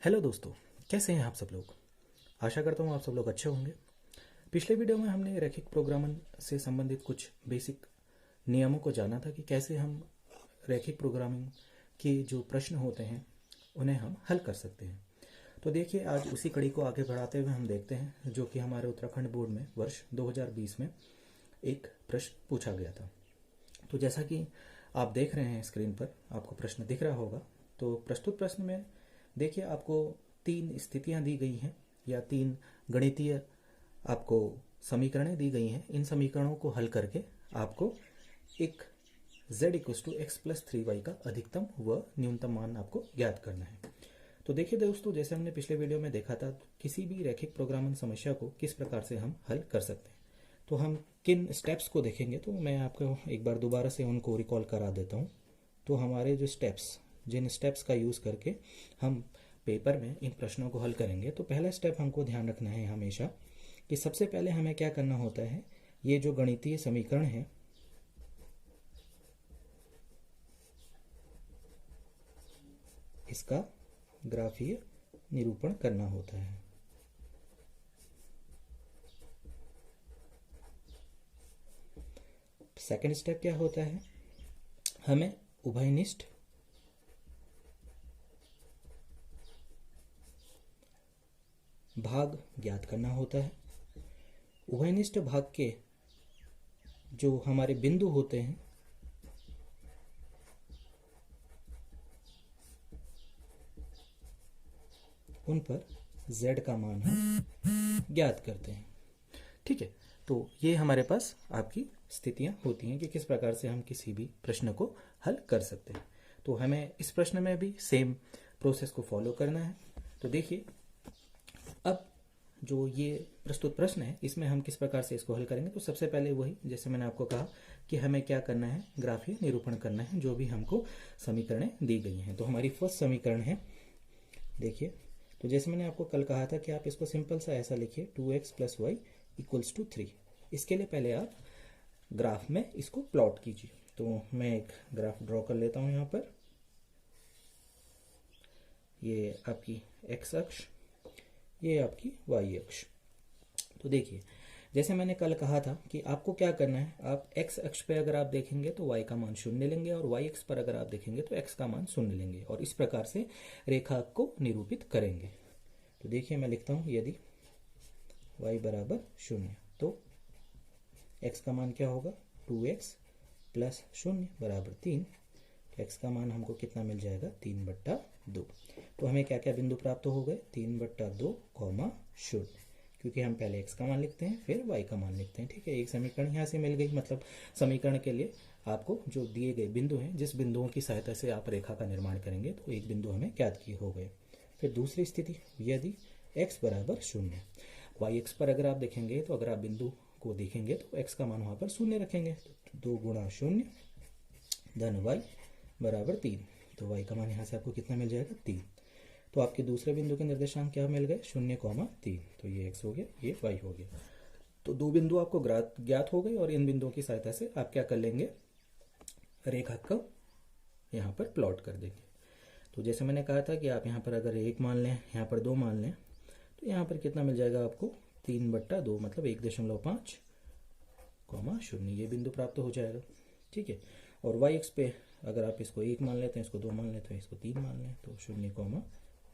Hello दोस्तों, कैसे हैं आप सब लोग। आशा करता हूँ आप सब लोग अच्छे होंगे। पिछले वीडियो में हमने रैखिक प्रोग्रामन से संबंधित कुछ बेसिक नियमों को जाना था कि कैसे हम रैखिक प्रोग्रामिंग के जो प्रश्न होते हैं उन्हें हम हल कर सकते हैं। तो देखिए, आज उसी कड़ी को आगे बढ़ाते हुए हम देखते हैं जो कि हमारे उत्तराखंड बोर्ड में वर्ष 2020 में एक प्रश्न पूछा गया था। तो जैसा कि आप देख रहे हैं स्क्रीन पर, आपको प्रश्न दिख रहा होगा। तो प्रस्तुत प्रश्न में देखिए, आपको 3 स्थितियां दी गई हैं या 3 गणितीय आपको समीकरणें दी गई हैं। इन समीकरणों को हल करके आपको एक z = x+3y का अधिकतम व न्यूनतम मान आपको ज्ञात करना है। तो देखिए दोस्तों, जैसे हमने पिछले वीडियो में देखा था, किसी भी रैखिक प्रोग्रामिंग समस्या को किस प्रकार से हम हल कर सकते हैं। तो हम किन स्टेप्स को देखेंगे, तो मैं आपको एक बार दोबारा से उनको रिकॉल करा देता हूँ। तो हमारे जो स्टेप्स, जिन स्टेप्स का यूज़ करके हम पेपर में इन प्रश्नों को हल करेंगे, तो पहला स्टेप हमको ध्यान रखना है हमेशा कि सबसे पहले हमें क्या करना होता है, ये जो गणितीय समीकरण है इसका ग्राफीय निरूपण करना होता है। सेकंड स्टेप क्या होता है, हमें उभयनिष्ठ भाग ज्ञात करना होता है। उभयनिष्ठ भाग के जो हमारे बिंदु होते हैं उन पर z का मान हम ज्ञात करते हैं। ठीक है, तो ये हमारे पास आपकी स्थितियां होती हैं कि किस प्रकार से हम किसी भी प्रश्न को हल कर सकते हैं। तो हमें इस प्रश्न में भी सेम प्रोसेस को फॉलो करना है। तो देखिए, अब जो ये प्रस्तुत प्रश्न है इसमें हम किस प्रकार से इसको हल करेंगे। तो सबसे पहले वही, जैसे मैंने आपको कहा कि हमें क्या करना है, ग्राफीय निरूपण करना है जो भी हमको समीकरणें दी गई हैं। तो हमारी फर्स्ट समीकरण है, देखिए, तो जैसे मैंने आपको कल कहा था कि आप इसको सिंपल सा ऐसा लिखिए, 2x + y = 3। इसके लिए पहले आप ग्राफ में इसको प्लॉट कीजिए। तो मैं एक ग्राफ ड्रॉ कर लेता हूँ यहाँ पर। ये आपकी x अक्ष, ये आपकी y अक्ष। तो देखिए, जैसे मैंने कल कहा था कि आपको क्या करना है, आप x अक्ष पे अगर आप देखेंगे तो y का मान 0 लेंगे और y अक्ष पर अगर आप देखेंगे तो x का मान 0 लेंगे और इस प्रकार से रेखा को निरूपित करेंगे। तो देखिए, मैं लिखता हूँ, यदि y = 0 तो x का मान क्या होगा, 2x + 0 = 3। x का मान हमको कितना मिल जाएगा, 3/2। तो हमें क्या क्या बिंदु प्राप्त हो गए, 3/2, 0, क्योंकि हम पहले x का मान लिखते हैं फिर y का मान लिखते हैं। ठीक है, एक समीकरण यहाँ से मिल गई। मतलब समीकरण के लिए आपको जो दिए गए बिंदु हैं, जिस बिंदुओं की सहायता से आप रेखा का निर्माण करेंगे, तो एक बिंदु हमें ज्ञात किए हो गए। फिर दूसरी स्थिति, यदि x = 0, y अक्ष पर अगर आप देखेंगे तो अगर आप बिंदु को देखेंगे तो x का मान वहाँ पर 0 रखेंगे। तो 2 × 0 धन y = 3। तो y का मान यहाँ से आपको कितना मिल जाएगा, 3। तो आपके दूसरे बिंदु के निर्देशांक क्या मिल गए, 0, 3। तो ये x हो गया, ये y हो गया। तो 2 बिंदु आपको ज्ञात हो गए और इन बिंदुओं की सहायता से आप क्या कर लेंगे, रेखा को यहाँ पर प्लॉट कर देंगे। तो जैसे मैंने कहा था कि आप यहाँ पर अगर 1 मान लें, यहाँ पर 2 मान लें, तो यहाँ पर कितना मिल जाएगा आपको, 3/2 मतलब 1.5, 0, ये बिंदु प्राप्त हो जाएगा। ठीक है, और y अक्ष पे अगर आप इसको 1 मान लेते हैं, इसको 2 मान लेते हैं, इसको 3 मान लें, तो 0,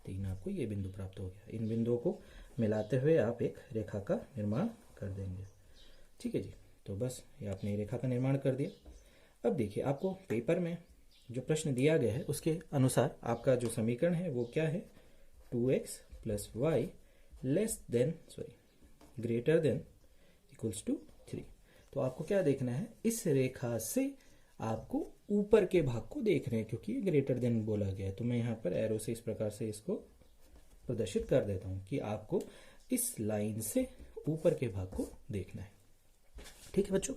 3 आपको ये बिंदु प्राप्त हो गया। इन बिंदुओं को मिलाते हुए आप एक रेखा का निर्माण कर देंगे। ठीक है जी, तो बस ये आपने रेखा का निर्माण कर दिया। अब देखिए, आपको पेपर में जो प्रश्न दिया गया है उसके अनुसार आपका जो समीकरण है वो क्या है, 2x + y > 3। तो आपको क्या देखना है, इस रेखा से आपको ऊपर के भाग को देख रहे हैं, क्योंकि ग्रेटर देन बोला गया है। तो मैं यहाँ पर एरो से इस प्रकार से इसको प्रदर्शित कर देता हूँ कि आपको इस लाइन से ऊपर के भाग को देखना है। ठीक है बच्चों,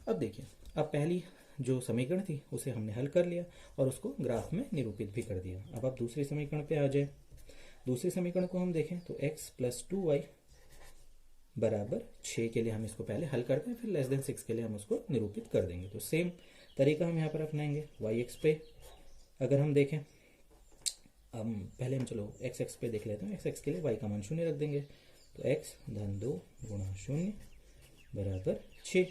अब देखिए, अब पहली जो समीकरण थी उसे हमने हल कर लिया और उसको ग्राफ में निरूपित भी कर दिया। अब आप दूसरे समीकरण पे आ जाए। दूसरे समीकरण को हम देखें तो x + 2y = 6 के लिए हम इसको पहले हल करते हैं, फिर <6 के लिए हम उसको निरूपित कर देंगे। तो सेम तरीका हम यहाँ पर अपनाएंगे। y अक्ष पे अगर हम देखें, पहले हम चलो एक्स एक्स पे देख लेते हैं। एक्स एक्स के लिए वाई का मान 0 रख देंगे, तो एक्स धन 2 गुणा 0 बराबर 6।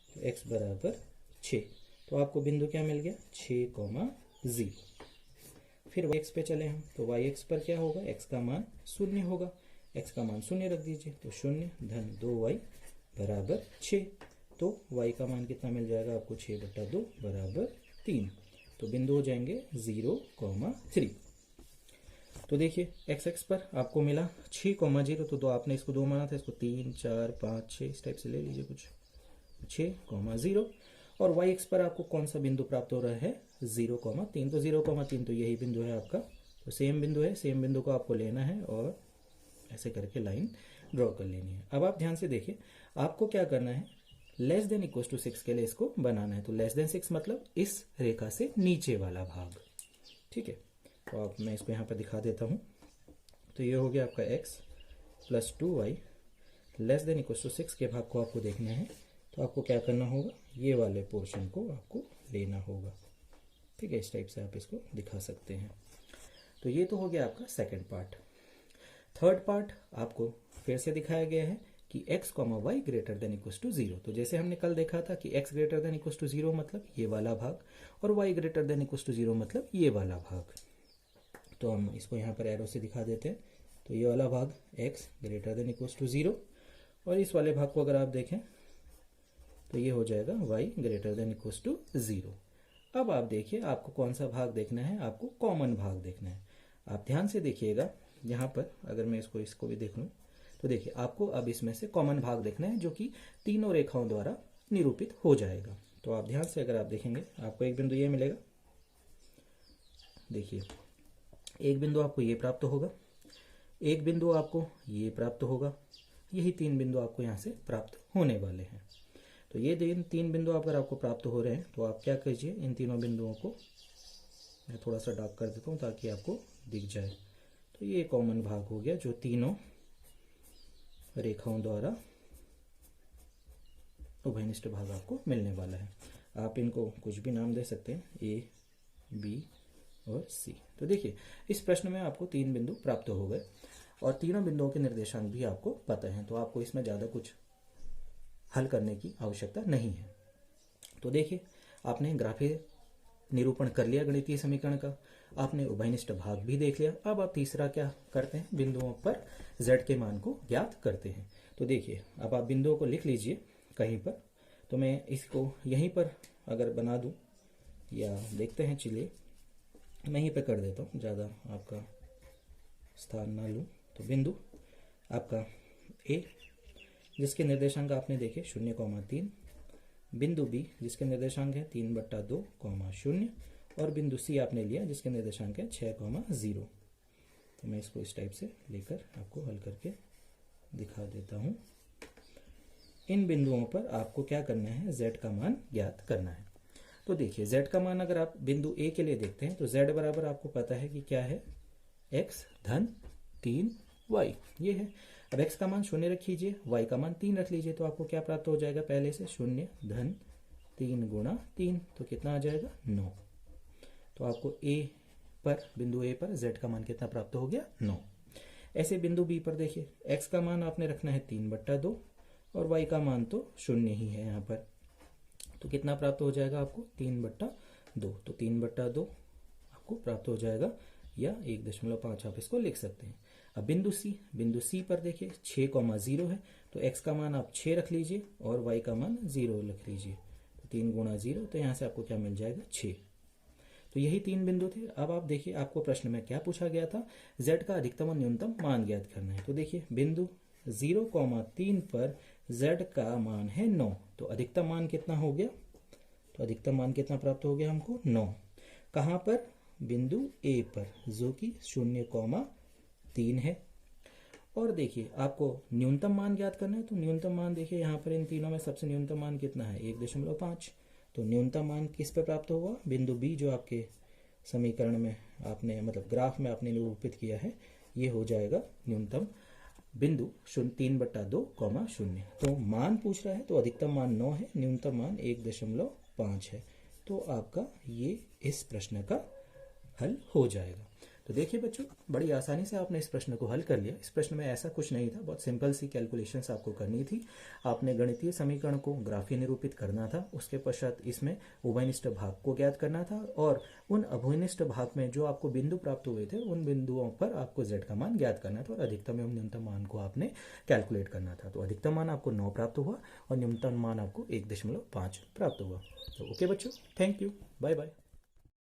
तो एक्स बराबर 6, तो आपको बिंदु क्या मिल गया 6,0। फिर वाई एक्स पे चले हम, तो वाई एक्स पर क्या होगा, एक्स का मान 0 होगा। एक्स का मान 0 रख दीजिए, तो 0 धन 2y बराबर 6। तो y का मान कितना मिल जाएगा आपको 6/2 बराबर 3। तो बिंदु हो जाएंगे 0,3। तो देखिए एक्स एक्स पर आपको मिला 6,0, तो आपने इसको 2 माना था, इसको 3 4 5 6 इस टाइप से ले लीजिए कुछ, 6,0। और वाई एक्स पर आपको कौन सा बिंदु प्राप्त हो रहा है 0,3। तो 0,3 तो यही बिंदु है आपका। तो सेम बिंदु है, सेम बिंदु को आपको लेना है और ऐसे करके लाइन ड्रॉ कर लेनी है। अब आप ध्यान से देखिए, आपको क्या करना है, लेस देन इक्वल टू 6 के लिए इसको बनाना है। तो लेस देन 6 मतलब इस रेखा से नीचे वाला भाग, ठीक है। तो आप मैं इसको यहाँ पर दिखा देता हूँ। तो ये हो गया आपका x plus 2y less than equal to 6 के भाग को आपको देखना है। तो आपको क्या करना होगा, ये वाले पोर्शन को आपको लेना होगा, ठीक है। इस टाइप से आप इसको दिखा सकते हैं। तो ये तो हो गया आपका सेकंड पार्ट। थर्ड पार्ट आपको फिर से दिखाया गया है कि x, y greater than equal to 0। तो जैसे हमने कल देखा था कि x greater than equal to 0 मतलब ये वाला भाग, और y greater than equal to 0 मतलब ये वाला भाग। तो हम इसको यहाँ पर एरो से दिखा देते हैं। तो ये वाला भाग x greater than equal to 0, और इस वाले भाग को अगर आप देखें तो ये हो जाएगा y greater than equal to 0। अब आप देखिए, आपको कौन सा भाग देखना है, आपको कॉमन भाग देखना है। आप ध्यान से देखिएगा, यहाँ पर अगर मैं इसको भी देख लूँ, तो देखिए आपको अब इसमें से कॉमन भाग देखना है, जो कि तीनों रेखाओं द्वारा निरूपित हो जाएगा। तो आप ध्यान से अगर आप देखेंगे, आपको एक बिंदु ये मिलेगा, देखिए एक बिंदु आपको ये प्राप्त होगा, एक बिंदु आपको ये प्राप्त होगा, यही 3 बिंदु आपको यहाँ से प्राप्त होने वाले हैं। तो ये 3 बिंदु अगर आपको प्राप्त हो रहे हैं, तो आप क्या कीजिए, इन तीनों बिंदुओं को मैं थोड़ा सा डार्क कर देता हूँ ताकि आपको दिख जाए। तो ये कॉमन भाग हो गया, जो तीनों रेखाओं द्वारा उभयनिष्ठ भाग आपको मिलने वाला है। आप इनको कुछ भी नाम दे सकते हैं, ए, बी और सी। तो देखिए इस प्रश्न में आपको 3 बिंदु प्राप्त हो गए, और तीनों बिंदुओं के निर्देशांक भी आपको पता है। तो आपको इसमें ज़्यादा कुछ हल करने की आवश्यकता नहीं है। तो देखिए आपने ग्राफीय निरूपण कर लिया गणितीय समीकरण का, आपने उभयनिष्ठ भाग भी देख लिया। अब आप तीसरा क्या करते हैं, बिंदुओं पर z के मान को ज्ञात करते हैं। तो देखिए अब आप बिंदुओं को लिख लीजिए कहीं पर। तो मैं इसको यहीं पर अगर बना दूं, या देखते हैं, चलिए मैं यहीं पर कर देता हूँ, ज़्यादा आपका स्थान ना लूँ। तो बिंदु आपका ए, जिसके निर्देशांक आपने देखे 0,3, बिंदु बी जिसके निर्देशांक है 3/2, 0, और बिंदु सी आपने लिया जिसके निर्देशांक है 6,0। तो मैं इसको इस टाइप से लेकर आपको हल करके दिखा देता हूँ। इन बिंदुओं पर आपको क्या करना है, z का मान ज्ञात करना है। तो देखिए z का मान अगर आप बिंदु ए के लिए देखते हैं, तो z बराबर आपको पता है कि क्या है, x धन 3y ये है। अब x का मान 0 रख लीजिए, y का मान 3 रख लीजिए, तो आपको क्या प्राप्त हो जाएगा, पहले से 0 धन 3 गुणा 3, तो कितना आ जाएगा 9। तो आपको a पर, बिंदु a पर z का मान कितना प्राप्त हो गया, 9। ऐसे बिंदु b पर देखिए, x का मान आपने रखना है 3/2, और y का मान तो 0 ही है यहाँ पर। तो कितना प्राप्त हो जाएगा आपको, 3/2। तो 3/2 आपको प्राप्त हो जाएगा, या 1.5 आप इसको लिख सकते हैं। अब बिंदु सी पर देखिए 6,0 है, तो x का मान आप 6 रख लीजिए और y का मान 0 रख लीजिए। तो 3 गुणा 0, तो यहाँ से आपको क्या मिल जाएगा, 6। तो यही 3 बिंदु थे। अब आप देखिए आपको प्रश्न में क्या पूछा गया था, z का अधिकतम और न्यूनतम मान ज्ञात करना है। तो देखिए बिंदु 0,3 पर z का मान है 9, तो अधिकतम मान कितना हो गया, तो अधिकतम मान कितना प्राप्त हो गया हमको, 9। कहाँ पर, बिंदु ए पर, जो कि 0,3 है। और देखिए आपको न्यूनतम मान ज्ञात करना है, तो न्यूनतम मान देखिए यहाँ पर इन तीनों में सबसे न्यूनतम मान कितना है, 1.5। तो न्यूनतम मान किस पे प्राप्त होगा, बिंदु बी जो आपके समीकरण में आपने, मतलब ग्राफ में आपने निरूपित किया है, ये हो जाएगा न्यूनतम बिंदु 3/2, 0। तो मान पूछ रहा है, तो अधिकतम मान 9 है, न्यूनतम मान 1.5 है। तो आपका ये इस प्रश्न का हल हो जाएगा। तो तो देखिए बच्चों, बड़ी आसानी से आपने इस प्रश्न को हल कर लिया। इस प्रश्न में ऐसा कुछ नहीं था, बहुत सिंपल सी कैलकुलेशंस आपको करनी थी। आपने गणितीय समीकरण को ग्राफीय निरूपित करना था, उसके पश्चात इसमें उभयनिष्ठ भाग को ज्ञात करना था, और उन उभयनिष्ठ भाग में जो आपको बिंदु प्राप्त हुए थे उन बिंदुओं पर आपको z का मान ज्ञात करना था, और अधिकतम एवं न्यूनतम मान को आपने कैलकुलेट करना था। तो अधिकतम मान आपको 9 प्राप्त हुआ और न्यूनतम मान आपको 1.5 प्राप्त हुआ। तो ओके बच्चों, थैंक यू, बाय बाय।